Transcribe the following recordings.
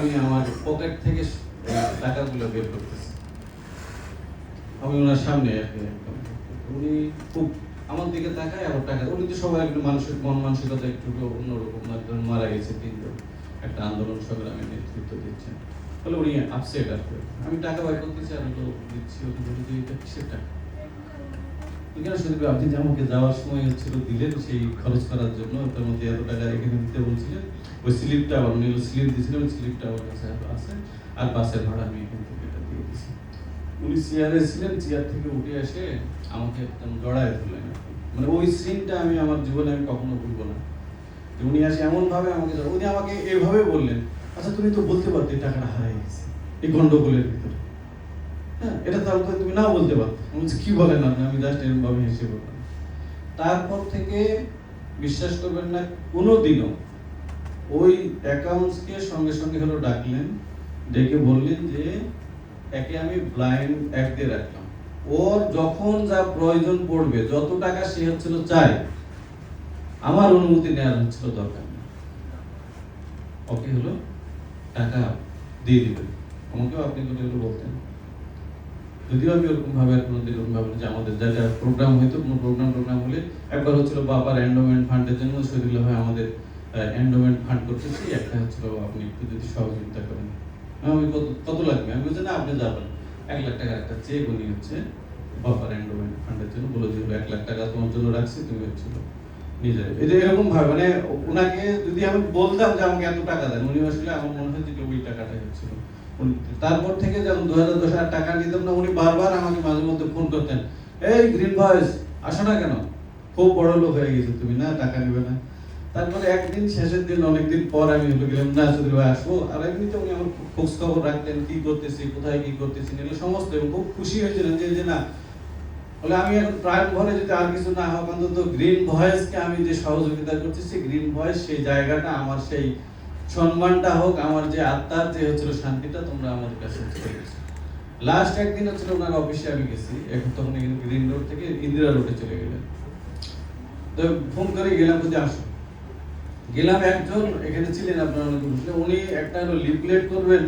আমি আমার পকেট থেকে টাকাগুলো বের করতেছি, আমি ওনার সামনে আর কি। উনি খুব আমার দিকে তাকায়, আবার টাকা, উনি তো সবাই একটু মানুষের মন মানসিকতা একটু অন্যরকম, একজন মারা গেছে তিনজন, একটা আন্দোলন সংগ্রামের নেতৃত্ব দিচ্ছেন, ফলে উনি আপসেট আর কি। আমি টাকা বের করতেছি আর তো দিচ্ছি, ওকে বলি যে এটা কিসের টাকা? কেন শুধু আপনি যে আমাকে যাওয়ার সময় হচ্ছিল দিলেন সেই খরচ করার জন্য, তার মধ্যে এত টাকা এখানে দিতে বলছিলেন, ওই স্লিপটা আবার উনি স্লিপ দিয়েছিলেন, ওই স্লিপটা আমার কাছে আছে, আর বাসের ভাড়া আমি এখান থেকে এটা দিয়ে দিয়েছি। উনি চেয়ারে ছিলেন, চেয়ার থেকে উঠে এসে আমাকে একদম জড়ায় ধরলেন। মানে ওই সিনটা আমি আমার জীবনে আমি কখনো ভুলবো না। উনি আসে এমন ভাবে আমাকে, উনি আমাকে এইভাবে বললেন, আচ্ছা তুমি তো বলতে পারতে টাকাটা হারিয়ে গেছে এই গন্ডগোলের ভিতরে, হ্যাঁ এটা তাহলে তো তুমি না বলতে পারতো। আমি বলছি কি বলেন আপনি? আমি জাস্ট এরকম ভাবে হেসে বললাম। তারপর থেকে বিশ্বাস করবেন না, কোনোদিনও ওই অ্যাকাউন্টসকে সঙ্গে সঙ্গে হলো ডাকলেন, ডেকে বললেন যে একে আমি ব্লাইন্ড অ্যাড দিয়ে রাখলাম, ওর যখন যা প্রয়োজন পড়বে, যত টাকা সে হচ্ছিল চাই, আমার অনুমতি নেওয়ার হচ্ছিল দরকার নেই, ওকে হলো টাকা দিয়ে দিবেন। আমাকেও আপনি কিন্তু বলতেন, যদিও আমি ওরকম ভাবে কোনোদিন ওরকম ভাবে যে আমাদের যা প্রোগ্রাম হইতো, কোনো প্রোগ্রাম হলে একবার হচ্ছিল বাবার এন্ডোমেন্ট ফান্ডের জন্য শহীদুল্লাহ ভাই আমাদের এন্ডোমেন্ট ফান্ড করতেছি, একটা হচ্ছিল আপনি একটু যদি সহযোগিতা করেন। আমি কত লাগবে? আমি বলছি না আপনি যাবেন, 1,00,000 টাকার একটা চেক উনি হচ্ছে বাবার এন্ডোমেন্ট ফান্ডের জন্য বলে যে 1,00,000 টাকা তোমার জন্য রাখছি, তুমি হচ্ছিল নিজে। এটা এরকম ভাবে মানে ওনাকে যদি আমি বলতাম যে আমাকে এত টাকা দেন, উনি আসলে আমার মনে হয় যে ওই টাকাটাই হচ্ছিল। তারপর থেকে যখন 2010 আর টাকা নিতাম না, উনি বারবার আমাকে মাঝে মধ্যে ফোন করতেন, এই গ্রিন ভয়েস আসো না কেন, খুব বড় লোক হয়ে গেছে তুমি, না টাকা নিবে না। তারপরে একদিন শেষের দিন অনেকদিন পর আমি হলো গেলাম, না চৌধুরী ভাই আসবো। আর এমনিতে উনি আমার খোঁজ খবর রাখতেন, কি করতেছি, কোথায় কি করতেছি, এগুলো সমস্ত, এবং খুব খুশি হয়েছিলেন যে না বলে আমি এখন প্রাণ ভরে যদি আর কিছু না হোক, অন্তত গ্রিন ভয়েসকে আমি যে সহযোগিতা করতেছি, গ্রিন ভয়েস সেই জায়গাটা আমার, সেই সম্মানটা হোক, আমার যে আত্মার যে হচ্ছিল শান্তিটা তোমরা আমাদের কাছে চলে গেছো। লাস্ট একদিন হচ্ছিল ওনার অফিসে আমি গেছি, এখন তখন গ্রিন রোড থেকে ইন্দিরা রোডে চলে গেলেন, তো ফোন করে গেলাম যদি আসো। গেলাম, একজন এখানে ছিলেন আপনারা অনেক বুঝলেন, উনি একটা লিফলেট করবেন,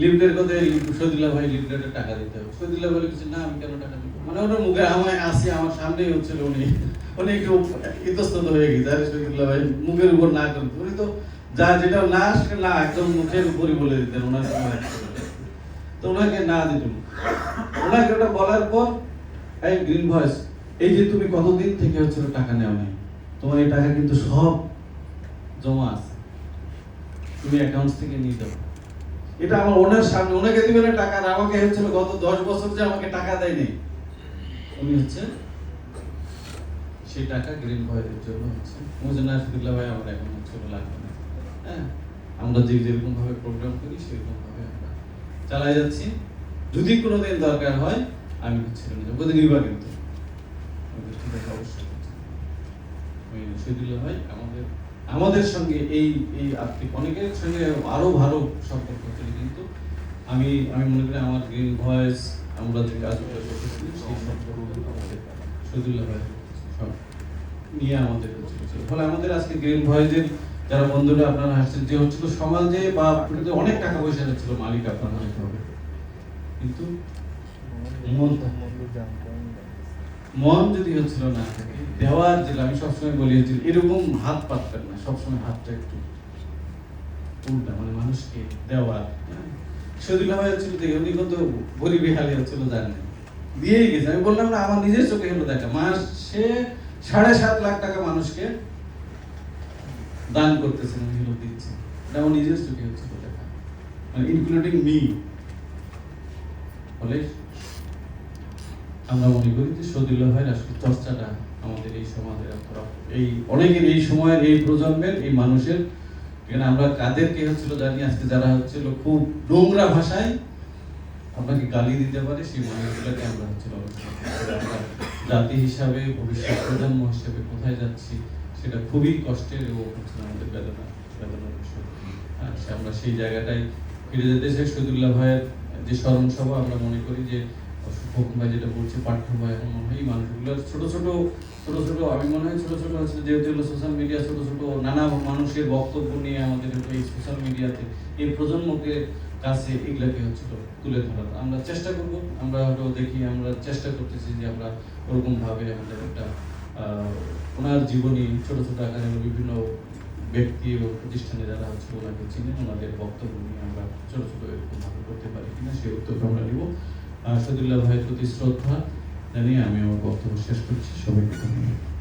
লিফলেট করতে শহীদুল্লাহ ভাই লিফলেটের টাকা দিতে হবে। শহীদুল্লাহ বলে কিছু না, আমি কেন টাকা দিব? মানে ওনার মুখে আমায় আসি, আমার সামনেই হচ্ছিল, উনি একটু ইতস্তত হয়ে গেছে, আরে শহীদুল্লাহ ভাই মুখের উপর না করেন, উনি তো যা যেটা না আসলে না একদম মুখের উপরই বলে দিতেন ওনার, তো ওনাকে না দিতেন। ওনাকে ওটা বলার পর, এই গ্রিন ভয়েস, এই যে তুমি কতদিন থেকে হচ্ছিল টাকা নেওয়া নাই, তোমার এই টাকা কিন্তু সব জমা আছে, তুমি অ্যাকাউন্টস থেকে নিয়ে যাও। এটা আমার ওনার সামনে, ওনাকে দিবে না টাকা, আর আমাকে হচ্ছিল গত 10 বছর যে আমাকে টাকা দেয়নি, উনি হচ্ছে সেই টাকা গ্রিন ভয়েসের জন্য হচ্ছে মুজানাফিদুল্লাহ ভাই আমার এখন হচ্ছিল লাগবে না। হ্যাঁ, আমরা যেরকম ভাবে প্রোগ্রাম করি সেরকম ভাবে আমরা চালাই যাচ্ছি। যদি কোনোদিন দরকার হয় আমি হচ্ছিল না বলে নিবা, কিন্তু অবশ্যই শহীদুল্লাহ ভাই আমাদের সঙ্গে এই আর্থিক অনেকের সঙ্গে আরো ভালো সম্পর্ক ছিল, কিন্তু আমি মনে করি আমার গ্রিন ভয়েস আমরা যে কাজগুলো করতেছি সেই সম্পর্ক আমাদের শহীদুল্লাহ ভাই সব নিয়ে আমাদের হচ্ছিল। ফলে আমাদের আজকে গ্রিন ভয়েসের যারা বন্ধুরা আপনারা আসছেন, যে হচ্ছিল সমাজে বা অনেক টাকা পয়সা যাচ্ছিল, মালিক আপনারা হতে হবে, কিন্তু মন যদি হচ্ছিল না থাকে, দেওয়ার যে আমি সবসময় বলি হচ্ছিল এরকম হাত পাতবেন না, সবসময় হাতটা একটু উল্টা, মানে মানুষকে দেওয়ার। শহীদুল্লাহ ভাই হচ্ছিল দেখে উনি কত গরিবী হালে হচ্ছিল জানেন, দিয়েই গেছে। আমি বললাম না, আমার নিজের চোখে হলো দেখা, মাসে 7.5 লাখ টাকা মানুষকে দান করতেছেন, উনি হলো দিচ্ছেন, এটা আমার নিজের চোখে হচ্ছিল দেখা, মানে ইনক্লুডিং মি। ফলে আমরা মনে করি যে শহীদুল্লাহ ভাইয়ের আসলে চর্চাটা আমাদের এই সমাজের, এই অনেকের এই সময়ের এই প্রজন্মের এই মানুষের, এখানে আমরা কাদেরকে হচ্ছিল জানি আজকে, যারা হচ্ছিল খুব নোংরা ভাষায় আপনাকে গালি দিতে পারে, সেই মানুষগুলোকে আমরা হচ্ছিল জাতি হিসাবে, ভবিষ্যৎ প্রজন্ম হিসেবে কোথায় যাচ্ছি সেটা খুবই কষ্টের এবং হচ্ছে আমাদের বেদনার বিষয়। আমরা সেই জায়গাটাই ফিরে যেতে চাই। শহীদুল্লাহ ভাইয়ের যে স্মরণ সভা, আমরা মনে করি যে খোকন ভাই যেটা বলছে পাঠ্য ভাই, আমার মনে হয় এই মানুষগুলো ছোট ছোট আমি মনে হয় ছোট ছোট আছে, যেহেতু সোশ্যাল মিডিয়া ছোট ছোট নানা মানুষের বক্তব্য নিয়ে আমাদের এই সোশ্যাল মিডিয়াতে এই প্রজন্মকে কাছে এগুলাকে হচ্ছে তুলে ধরা। আমরা চেষ্টা করব, আমরা হয়তো দেখি, আমরা চেষ্টা করতেছি যে আমরা ওরকম ভাবে আমাদের একটা ওনার জীবনী ছোট ছোট আকারে বিভিন্ন ব্যক্তি ও প্রতিষ্ঠানে যারা হচ্ছে ওনাকে চিনেন, ওনাদের বক্তব্য নিয়ে আমরা ছোট ছোট এরকম ভাবে করতে পারি কিনা সেই উত্তরটা আমরা নিব। শহীদুল্লাহ ভাইয়ের প্রতি শ্রদ্ধা জানিয়ে আমি আমার বক্তব্য শেষ করছি। সবাইকে ধন্যবাদ।